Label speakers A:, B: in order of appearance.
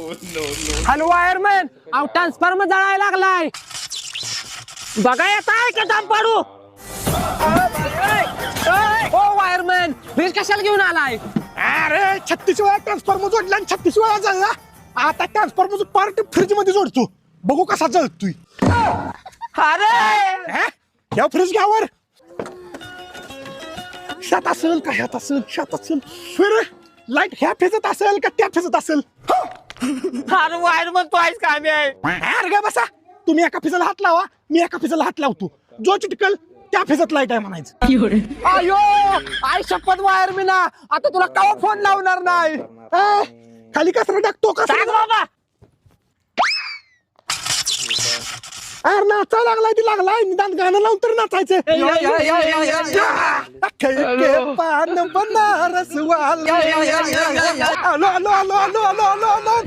A: Hello wireman, अहो transformer जळायला लागलाय. बघा येत आहे का दाम पाडू. हो वायरमॅन, फ्रीज कशाला घेऊन आलाय.
B: अरे 36 वेळा ट्रान्सफॉर्मर जोडला आणि 36 वेळा जळला. आता ट्रान्सफॉर्मरचं पार्ट फ्रीज मध्ये जोडतो, बघू कसा जळतोय.
A: अरे
B: या फ्रीज घ्यावर शात असेल का ह्यात असेल शात असेल. फिर लाईट ह्या फेजत असेल का त्या फेजत असेल.
A: अरे वायरमॅन तू आहेस का आम्ही आहे.
B: अरे गा बसा, तुम्ही एका फेजाला हात लावा, मी एका फेजाला हात लावतो. जो चिटकल त्या फेजत लाईट आहे म्हणायचं.
A: अयो आई शपथ वायरमॅन, आता तुला कवा फोन लावणार नाही.
B: खाली कचरा टाकतो का.
A: सांग बाबा.
B: अरे नाचा लागलाय ती लागलाय, निदान गाणं लावून तर नाचायचं. पान बनारस वाला. आलो आलो आलो आलो आलो आलो आलो.